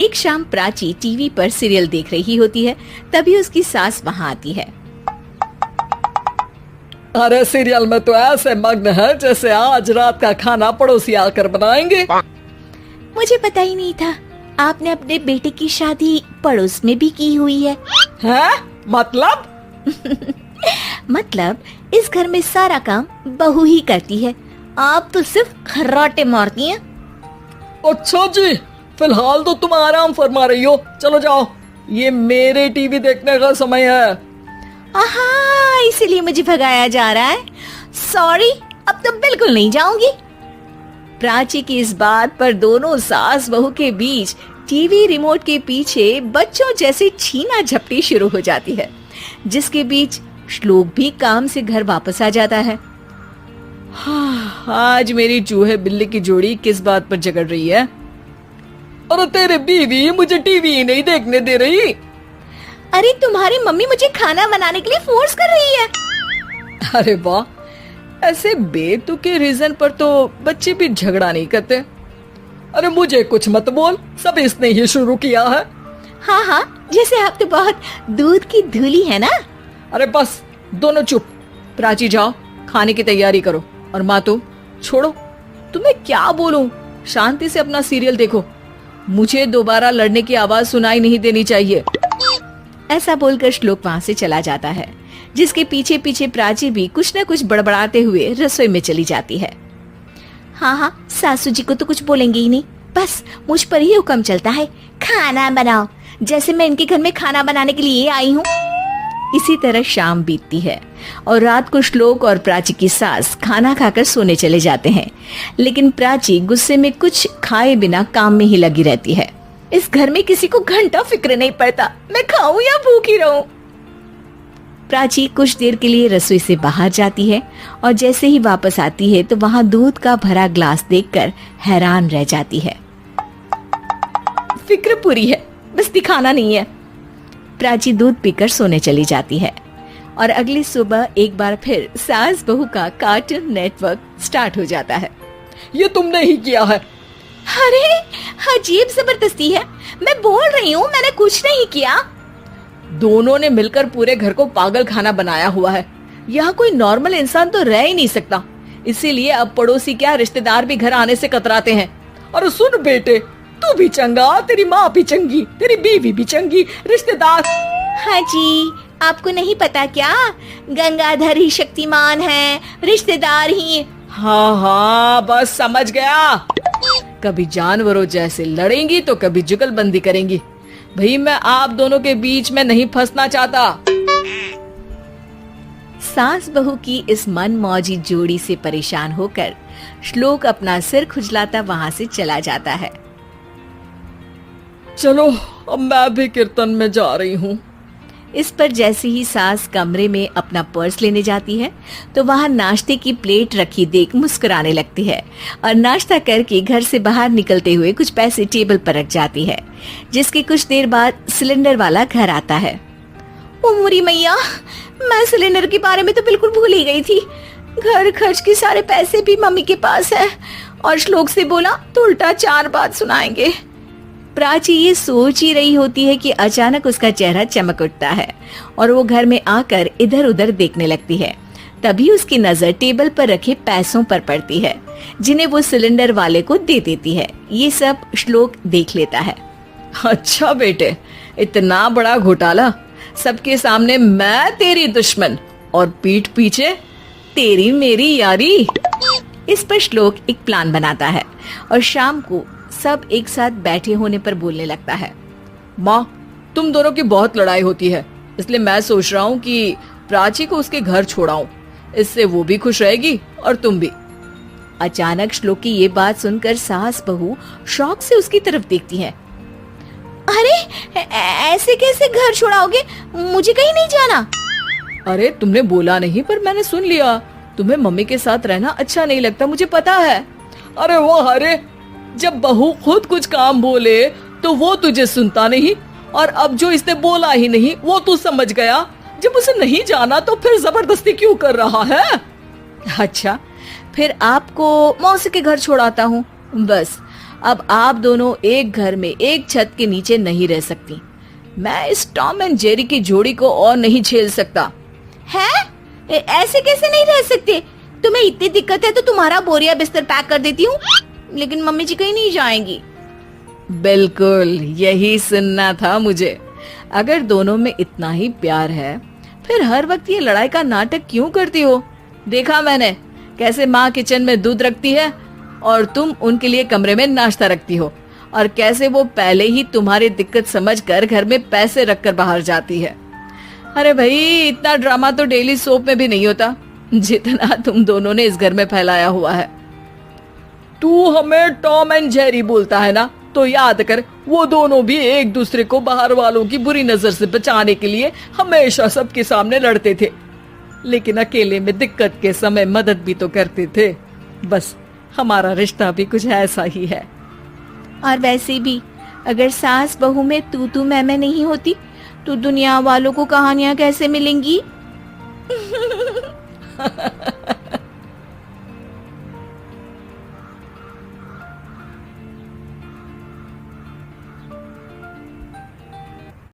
एक शाम प्राची टीवी पर सीरियल देख रही होती है, तभी उसकी सास वहाँ आती है। अरे सीरियल में तो ऐसे मग्न है जैसे आज रात का खाना पड़ोसी आकर बनाएंगे। मुझे पता ही नहीं था आपने अपने बेटे की शादी पड़ोस में भी की हुई है। हैं? मतलब? मतलब इस घर में सारा काम बहू ही करती है, आप तो सिर्फ खर्राटे मारती हैं। अच्छा जी, फिलहाल तो तुम आराम फरमा रही हो, चलो जाओ, ये मेरे टीवी देखने का समय है। आहा, इसीलिए मुझे भगाया जा रहा है। सॉरी, अब तो बिल्कुल नहीं जाऊंगी। प्राची की इस बात पर दोनों सास बहू के बीच टीवी रिमोट के पीछे बच्चों जैसे छीना झपटी शुरू हो जाती है, जिसके बीच श्लोक भी काम से घर वापस आ जाता है। हाँ, आज मेरी चूहे बिल्ली की जोड़ी किस बात पर झगड़ रही है? अरे तेरे बीवी मुझे टीवी ही नहीं देखने दे रही। अरे तुम्हारी मम्मी मुझे खाना बनाने के लिए फोर्स कर रही है। अरे वाह, ऐसे बेतुके रीजन पर तो बच्चे भी झगड़ा नहीं करते। अरे मुझे कुछ मत बोल, सब इसने ही शुरू किया है। हाँ हाँ, जैसे आप तो बहुत दूध की धूली है ना। अरे बस, दोनों चुप। प्राची जाओ, खाने की तैयारी करो। और माँ तुम छोड़ो, तुम्हें क्या बोलूं, शांति से अपना सीरियल देखो, मुझे दोबारा लड़ने की आवाज सुनाई नहीं देनी चाहिए। ऐसा बोलकर श्लोक वहाँ से चला जाता है, जिसके पीछे पीछे प्राची भी कुछ न कुछ बड़बड़ाते हुए रसोई में चली जाती है। हाँ हाँ, सासू जी को तो कुछ बोलेंगे ही नहीं, बस मुझ पर ही हुक्म चलता है, खाना बनाओ, जैसे मैं इनके घर में खाना बनाने के लिए आई हूँ। इसी तरह शाम बीतती है और रात को श्लोक और प्राची की सास खाना खाकर सोने चले जाते हैं, लेकिन प्राची गुस्से में कुछ खाए बिना काम में ही लगी रहती है। इस घर में किसी को घंटा फिक्र नहीं पड़ता, मैं खाऊं या भूखी रहूं। प्राची कुछ देर के लिए रसोई से बाहर जाती है और जैसे ही वापस आती है तो वहां दूध का भरा ग्लास देखकर हैरान रह जाती है। फिक्र पूरी है, बस दिखाना नहीं है। प्राची दूध पीकर सोने चली जाती है और अगली सुबह एक बार फिर सास बहू का कार्टून नेटवर्क स्टार्ट हो जाता है। ये तुमने ही किया है। अरे अजीब जबरदस्ती है, मैं बोल रही हूँ मैंने कुछ नहीं किया। दोनों ने मिलकर पूरे घर को पागल खाना बनाया हुआ है। यहाँ कोई नॉर्मल इंसान तो रह ही नहीं सकता, इसीलिए अब पड़ोसी क्या रिश्तेदार भी घर आने से कतराते हैं। और सुन बेटे, तू भी चंगा, तेरी माँ भी चंगी, तेरी बीवी भी चंगी, रिश्तेदार। हाँ जी, आपको नहीं पता क्या, गंगाधर ही शक्तिमान है, रिश्तेदार ही। हाँ हाँ, बस समझ गया। कभी जानवरों जैसे लड़ेंगी तो कभी जुगलबंदी करेंगी। भाई मैं आप दोनों के बीच में नहीं फंसना चाहता। सास बहू की इस मनमौजी जोड़ी से परेशान होकर श्लोक अपना सिर खुजलाता वहां से चला जाता है। चलो अब मैं भी कीर्तन में जा रही हूँ। इस पर जैसे ही सास कमरे में अपना पर्स लेने जाती है तो वहां नाश्ते की प्लेट रखी देख मुस्कुराने लगती है और नाश्ता करके घर से बाहर निकलते हुए कुछ पैसे टेबल पर रख जाती है, जिसके कुछ देर बाद सिलेंडर वाला घर आता है। ओ मोरी मैया, मैं सिलेंडर के बारे में तो बिल्कुल भूल ही गई थी। घर खर्च के सारे पैसे भी मम्मी के पास है और श्लोक से बोला तो उल्टा 4 बात सुनाएंगे। प्राची ये सोच ही रही होती है कि अचानक उसका चेहरा चमक उठता है और वो घर में आकर इधर उधर देखने लगती है। तभी उसकी नजर टेबल पर रखे पैसों पर पड़ती है, जिन्हें वो सिलेंडर वाले को दे देती है। ये सब श्लोक देख लेता है। अच्छा बेटे, इतना बड़ा घोटाला, सबके सामने मैं तेरी दुश्मन और पीठ पीछे तेरी मेरी यारी। इस पर श्लोक एक प्लान बनाता है और शाम को सब एक साथ बैठे होने पर बोलने लगता है। माँ, तुम दोनों की बहुत लड़ाई होती है, इसलिए मैं सोच रहा हूँ कि प्राची को उसके घर छोड़ाऊं, इससे वो भी खुश रहेगी और तुम भी। अचानक श्लोक की ये बात सुनकर सास बहू शौक से उसकी तरफ देखती है। अरे ऐसे कैसे घर छोड़ाओगे, मुझे कहीं नहीं जाना। अरे तुमने बोला नहीं पर मैंने सुन लिया, तुम्हें मम्मी के साथ रहना अच्छा नहीं लगता, मुझे पता है। अरे वाह, अरे जब बहू खुद कुछ काम बोले तो वो तुझे सुनता नहीं, और अब जो इसने बोला ही नहीं वो तू समझ गया। जब उसे नहीं जाना तो फिर जबरदस्ती क्यों कर रहा है? अच्छा, फिर आपको मौसी के घर छोड़ाता हूँ, बस अब आप दोनों एक घर में एक छत के नीचे नहीं रह सकती। मैं इस टॉम एंड जेरी की जोड़ी को और नहीं झेल सकता। है? ऐसे कैसे नहीं रह सकते? तुम्हें इतनी दिक्कत है तो तुम्हारा बोरिया बिस्तर पैक कर देती हूँ, लेकिन मम्मी जी कहीं नहीं जाएंगी। बिल्कुल यही सुनना था मुझे। अगर दोनों में इतना ही प्यार है फिर हर वक्त ये लड़ाई का नाटक क्यों करती हो? देखा मैंने कैसे माँ किचन में दूध रखती है और तुम उनके लिए कमरे में नाश्ता रखती हो, और कैसे वो पहले ही तुम्हारी दिक्कत समझकर घर में पैसे रखकर बाहर जाती है। अरे भाई, इतना ड्रामा तो डेली सोप में भी नहीं होता जितना तुम दोनों ने इस घर में फैलाया हुआ है। तू हमें टॉम एंड जेरी बोलता है ना, तो याद कर वो दोनों भी एक दूसरे को बाहर वालों की बुरी नजर से बचाने के लिए हमेशा सबके सामने लड़ते थे, लेकिन अकेले में दिक्कत के समय मदद भी तो करते थे। बस हमारा रिश्ता भी कुछ ऐसा ही है। और वैसे भी अगर सास बहू में तू मैं नहीं होती तो दुनिया वालों को कहानियां कैसे मिलेंगी?